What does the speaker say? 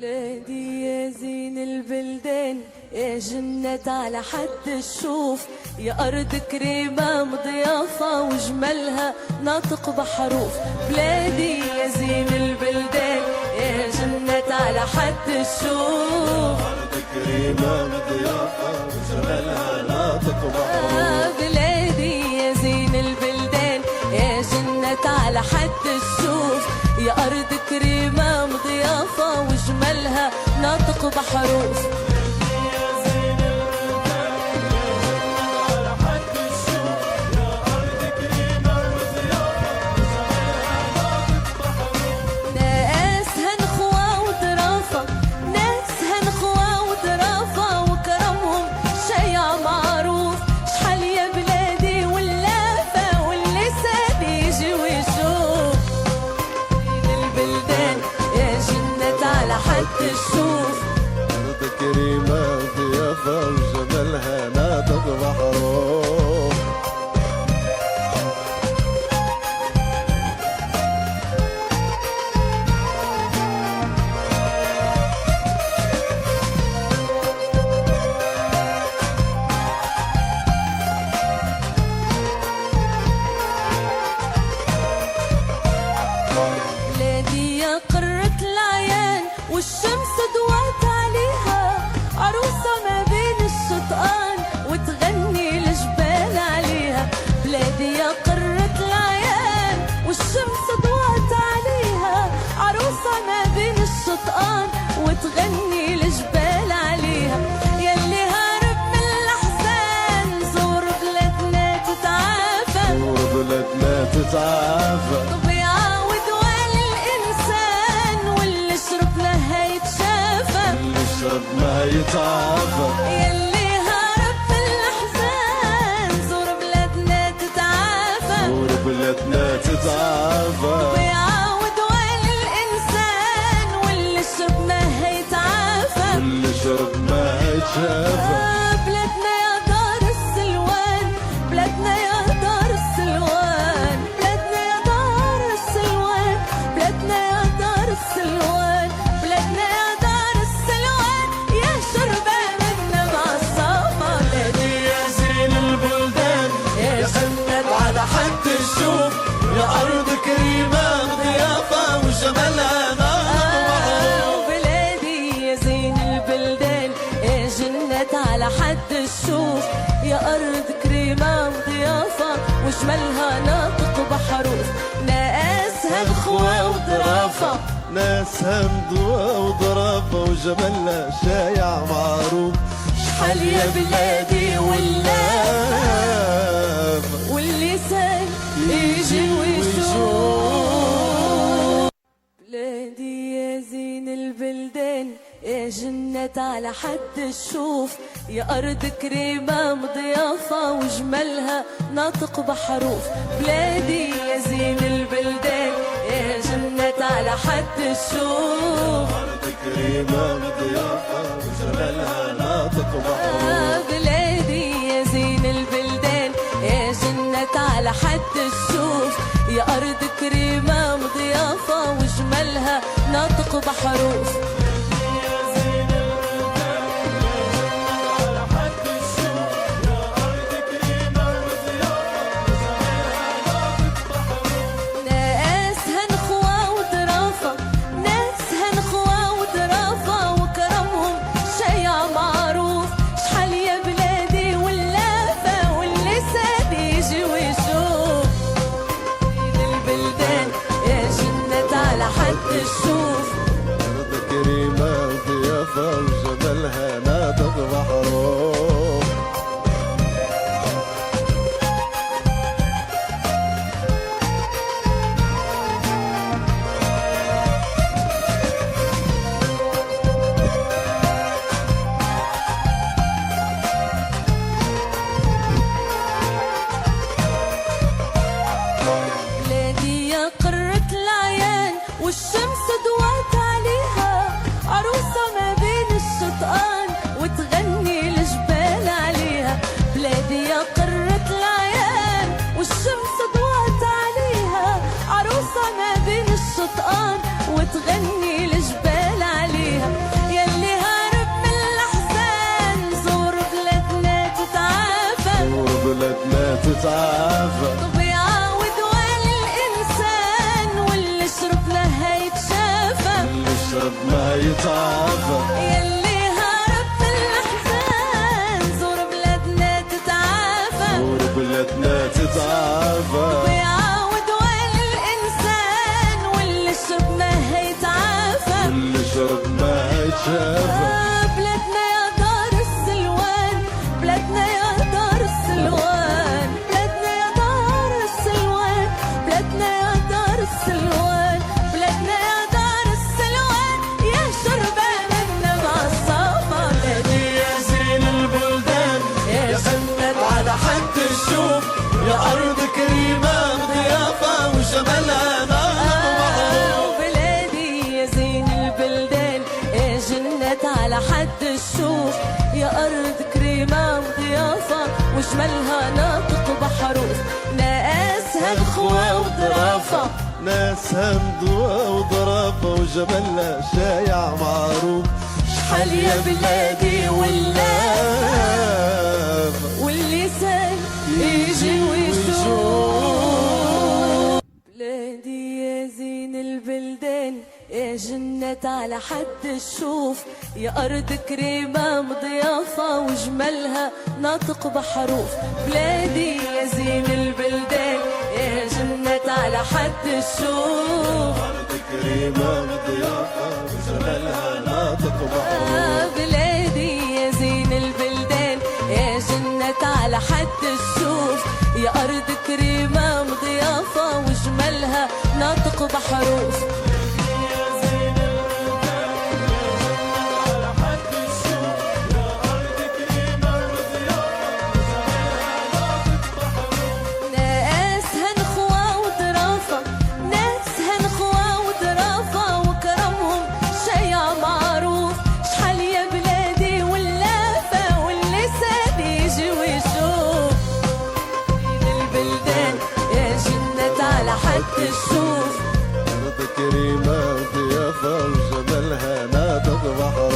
بلادي يا زين البلدان، يا جنة على حد الشوف، يا أرض كريمة مضيافة وجمالها ناطق بحروف. بلادي يا زين البلدان، يا جنة على حد الشوف، أرض كريمة مضيافة وجمالها ناطق بحروف. بلادي يا زين البلدان، يا جنة على حد الشوف، يا أرض كريمة مضيافة وجمالها ناطق بحروف. الشوف أرض كريمة ضيافة وجمالها ناطق بحروف. بلادي يا قرة العيان والشمس ضوات عليها، عروسة ما بين الشطآن وتغني الجبال عليها. بلادي يا قرة العيان والشمس ضوات عليها، عروسة ما بين الشطآن وتغني الجبال عليها. يلي هارب من الأحزان زور بلادنا تتعافى، زور بلادنا تتعافى. ما يتعافى يلي هارب من الأحزان زور بلادنا تتعافى، زور بلادنا تتعافى. ويعاود وين الإنسان واللي شرب ما هيتعافى، واللي شرب ما هيتشافى. بلادنا يا دار السلوان، بلادنا يا دار السلوان، بلادنا يا دار السلوان، بلادنا يا دار السلوان، بلادنا يا دار السلوان، يا شربة منا معصافة. بلادي يا زين البلدان، يا جنة على حد الشوف، يا أرض كريمة ضيافة وجمالها ناطق بحروف. بلادي يا زين البلدان، يا جنة على حد الشوف، يا أرض كريمة وضيافة وجمالها ناطق بحروف. ناسها نخوة وظرافة، ناسها مضوى وظرافة وجمالها شايع معروف. شحال يا بلادي ولاف واللسان يجي ويشوف. بلادي يا زين البلدان، يا جنة على حد الشوف، يا أرض كريمة مضيافة وجمالها ناطق بحروف. بلادي يا زين البلدان، يا جنة على حد الشوف، أرض كريمة مضيافة وجمالها ناطق بحروف. بلادي يا زين البلدان، يا جنة على حد الشوف، يا أرض كريمة مضيافة وجمالها ناطق بحروف. أرض يشرب ما يتعافى. يلي هرب من الأحزان زور بلادنا تتعافى. زور بلادنا تتعافى. ويعاود وين الإنسان واللي شرب ما هيتعافى. واللي شرب ما هيتشافى. بلادنا يا دار السلوان، بلادنا يا دار السلوان، بلادنا يا دار السلوان، بلادنا يا دار السلوان، بلادنا يا دار السلوان، يا شربان النبع الصافى. بلادي يا زين البلدان يا جنة على حد الشوف، يا أرض كريمة ضيافة وجمالها نار ومعروف. بلادي يا زين البلدان يا جنة على حد الشوف، يا أرض كريمة وضيافة وجمالها ناطق بحروف. ناسها الخوة وظرافة، ناسها ندوة وضرافة وجمالها شايع معروف. شحال يا بلادي ولاف واللسان يجي ويشوف. بلادي يا زين البلدان يا جنة على حد الشوف، يا أرض كريمة مضيافة وجمالها ناطق بحروف. بلادي يا زين البلدان يا جنة على حد الشوف، أرض كريمة ضيافة وجمالها ناطق بحروف. بلادي يا زين البلدان يا جنة على حد الشوف، يا أرض كريمة مضيافة وجمالها ناطق بحروف. ناسها نخوة وظرافة، ناسها نخوة وظرافة وكرمهم شيع معروف. شحال يا بلادي ولافة واللسان يجي ويشوف. البلدان يا جنة على حد الشوف، أرض كريمة ضيافة وجمالها ناطق بحر.